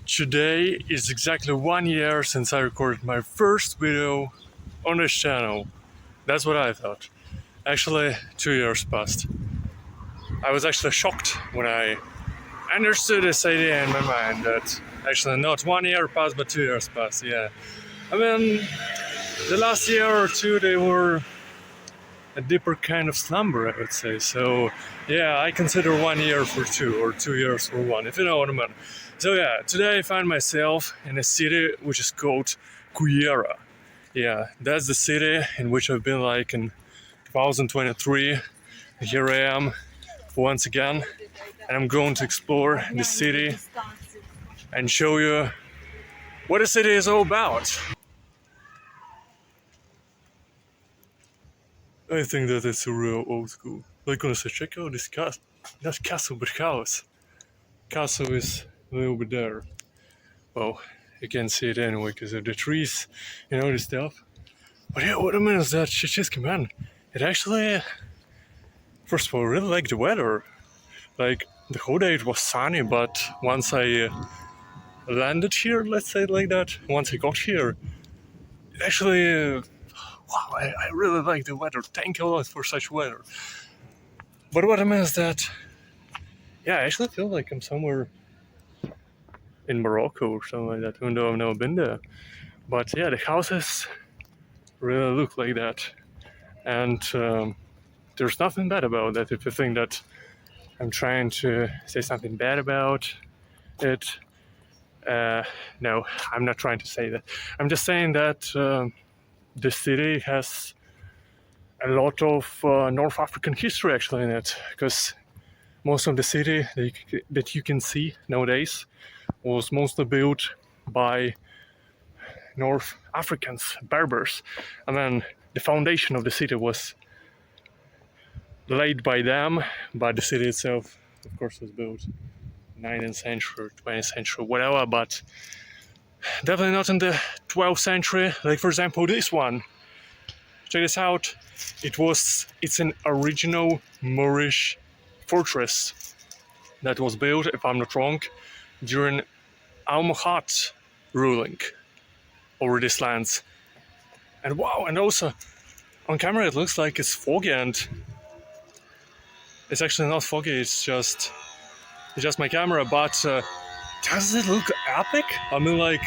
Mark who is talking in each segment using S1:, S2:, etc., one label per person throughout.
S1: Today is exactly 1 year since I recorded my first video on this channel. That's what I thought. Actually, 2 years passed. I was actually shocked when I understood this idea in my mind that actually not 1 year passed but 2 years passed, yeah. I mean, the last year or two they were a deeper kind of slumber, I would say. So yeah, I consider 1 year for two or 2 years for one, if you know what I mean. So yeah, today I find myself in a city which is called Cullera. Yeah, that's the city in which I've been like in 2023. Here I am once again, and I'm going to explore the city and show you what the city is all about. I think that it's a real old school. Like, honestly, check out this castle. Not castle, but house. Castle is a little bit there. Well, you can't see it anyway because of the trees, you know, the stuff. But yeah, what I mean is that Shishki, man, it actually, first of all, I really like the weather. Like, the whole day it was sunny, but once I landed here, let's say it like that, once I got here, it actually, wow, I really like the weather. Thank you a lot for such weather. But what I mean is that, yeah, I actually feel like I'm somewhere in Morocco or something like that, even though I've never been there. But yeah, the houses really look like that. And there's nothing bad about that. If you think that I'm trying to say something bad about it, no, I'm not trying to say that. I'm just saying that the city has a lot of North African history actually in it, because most of the city that you can see nowadays was mostly built by North Africans, Berbers. I mean, the foundation of the city was laid by them, but the city itself, of course, was built 19th century, 20th century, whatever, but definitely not in the 12th century. Like, for example, this one. Check this out. It's an original Moorish fortress that was built, if I'm not wrong, during Almohad ruling over these lands. And wow, and also on camera it looks like it's foggy, and it's actually not foggy, it's just my camera, but does it look epic? I mean, like,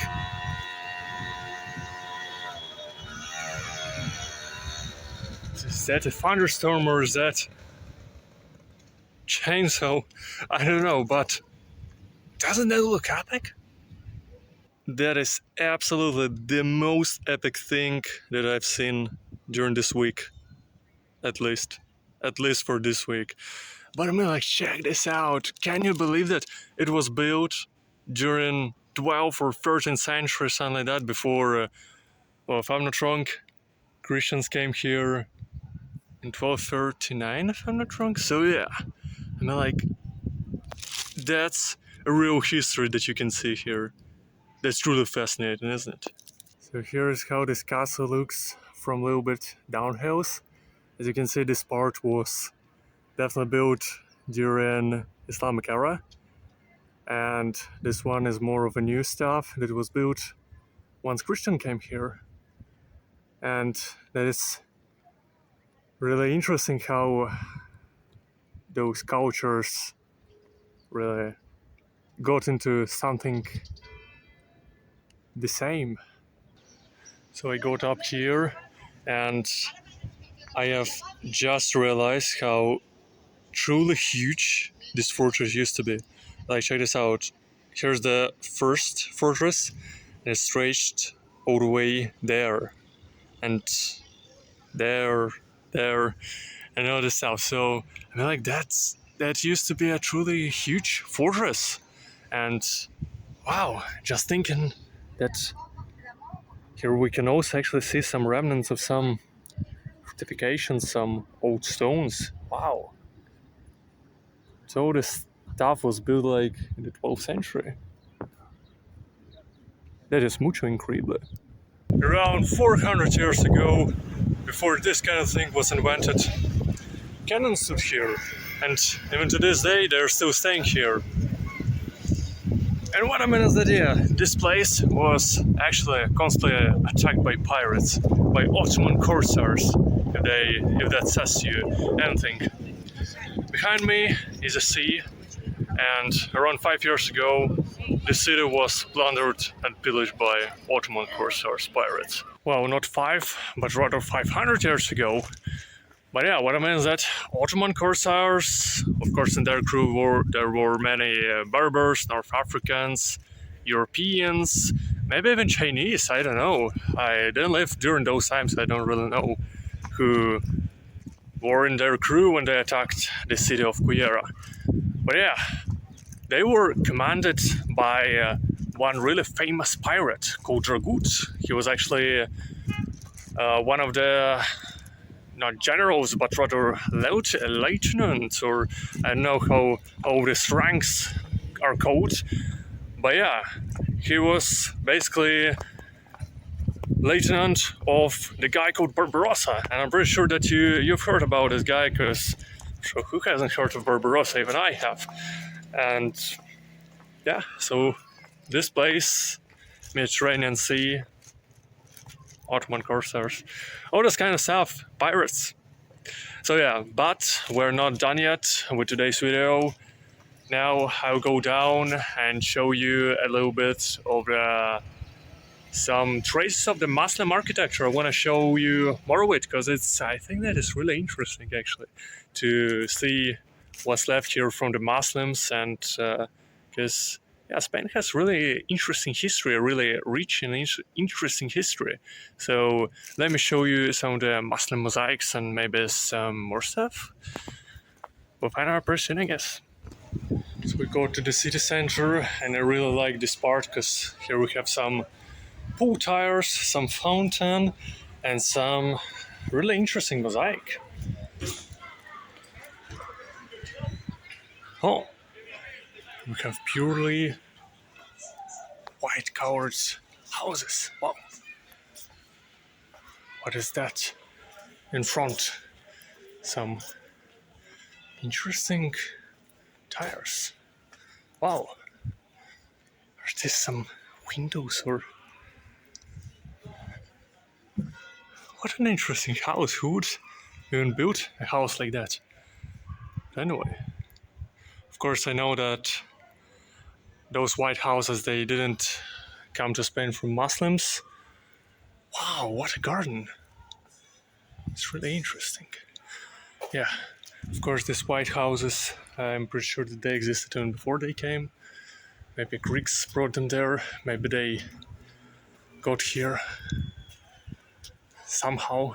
S1: is that a thunderstorm or is that chainsaw? I don't know, but doesn't that look epic? That is absolutely the most epic thing that I've seen during this week, at least for this week. But I mean, like, check this out. Can you believe that it was built during 12th or 13th century, something like that, before, well, if I'm not wrong, Christians came here in 1239, if I'm not wrong. So yeah, I mean, like, that's a real history that you can see here. That's truly fascinating, isn't it? So here's how this castle looks from a little bit downhills. As you can see, this part was definitely built during Islamic era, and this one is more of a new stuff that was built once Christian came here. And that is really interesting how those cultures really got into something the same. So I got up here and I have just realized how truly huge this fortress used to be. Like, check this out. Here's the first fortress, and it stretched all the way there, and there, and all this stuff. So I mean, like, that used to be a truly huge fortress. And wow, just thinking that here we can also actually see some remnants of some fortifications, some old stones. Wow. So all this stuff was built like in the 12th century. That is mucho increíble. Around 400 years ago, before this kind of thing was invented, cannons stood here, and even to this day they're still staying here. And what I mean is that this place was actually constantly attacked by pirates, by Ottoman corsairs, if that says you anything. Behind me is a sea, and around 5 years ago, the city was plundered and pillaged by Ottoman corsairs, pirates. Well, not 5, but rather 500 years ago. But yeah, what I mean is that Ottoman corsairs, of course, in their crew there were many Berbers, North Africans, Europeans, maybe even Chinese. I don't know. I didn't live during those times. I don't really know who were in their crew when they attacked the city of Cullera. But yeah, they were commanded by one really famous pirate called Dragut. He was actually one of the not generals, but rather lieutenants, or I don't know how these ranks are called. But yeah, he was basically lieutenant of the guy called Barbarossa, and I'm pretty sure that you've heard about this guy, because so who hasn't heard of Barbarossa? Even I have. And yeah, so this place, Mediterranean Sea, Ottoman corsairs, all this kind of stuff, pirates. So yeah, but we're not done yet with today's video. Now I'll go down and show you a little bit of some traces of the Muslim architecture. I want to show you more of it, because I think that is really interesting actually to see what's left here from the Muslims, and because yeah, Spain has really interesting history, really rich and interesting history. So let me show you some of the Muslim mosaics and maybe some more stuff. We'll find out pretty soon, I guess. So we go to the city center, and I really like this part because here we have some pool tires, some fountain, and some really interesting mosaic. Oh, we have purely white colored houses. Wow. What is that in front? Some interesting tires. Wow. Are these some windows or... What an interesting house. Who would even build a house like that? Anyway. Of course, I know that those white houses, they didn't come to Spain from Muslims. Wow, what a garden. It's really interesting. Yeah, of course, these white houses, I'm pretty sure that they existed even before they came. Maybe Greeks brought them there. Maybe they got here somehow.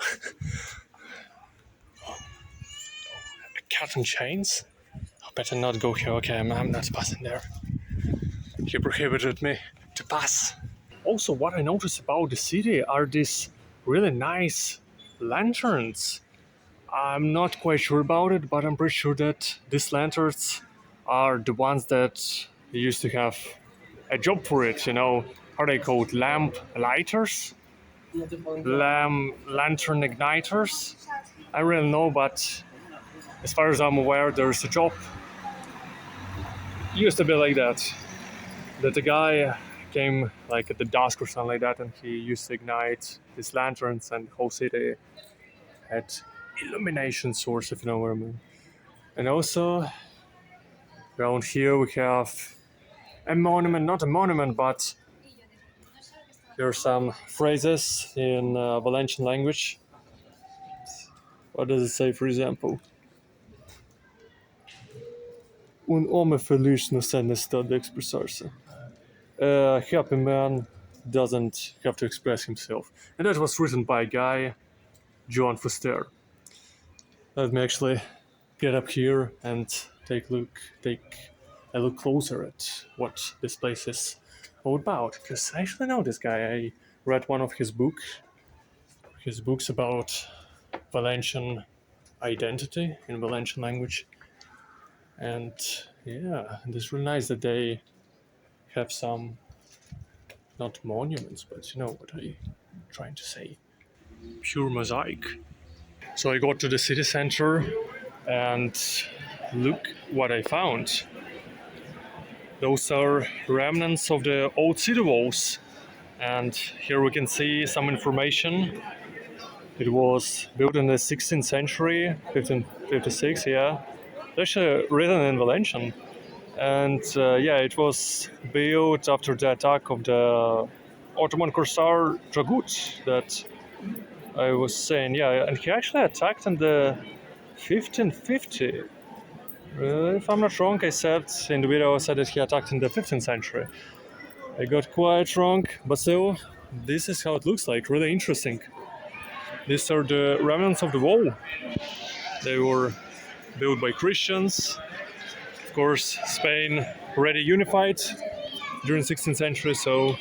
S1: A cat and chains? I better not go here. Okay, I'm not passing there. He prohibited me to pass. Also, what I noticed about the city are these really nice lanterns. I'm not quite sure about it, but I'm pretty sure that these lanterns are the ones that used to have a job for it, you know. How are they called? Lamp lighters? Lantern igniters? I really know, but as far as I'm aware, there's a job. It used to be like that. That the guy came like at the dusk or something like that, and he used to ignite these lanterns, and the whole city had illumination source, if you know what I mean. And also around here we have a monument, not a monument, but there are some phrases in Valencian language. What does it say, for example? Un homem feliz não tem necessidade de expressar-se. A happy man doesn't have to express himself. And that was written by a guy, John Fuster. Let me actually get up here and take a look closer at what this place is all about. Because I actually know this guy. I read one of his books about Valencian identity in Valencian language. And yeah, it's really nice that they have some, not monuments, but you know what I'm trying to say. Pure mosaic. So I got to the city center and look what I found. Those are remnants of the old city walls. And here we can see some information. It was built in the 16th century, 1556, yeah. There's written in Valencian. And yeah, it was built after the attack of the Ottoman Corsar Dragut that I was saying. Yeah, and he actually attacked in the 1550. If I'm not wrong, I said in the video I said that he attacked in the 15th century. I got quite wrong, but still, this is how it looks like. Really interesting. These are the remnants of the wall. They were built by Christians. Of course, Spain already unified during 16th century, so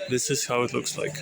S1: this is how it looks like.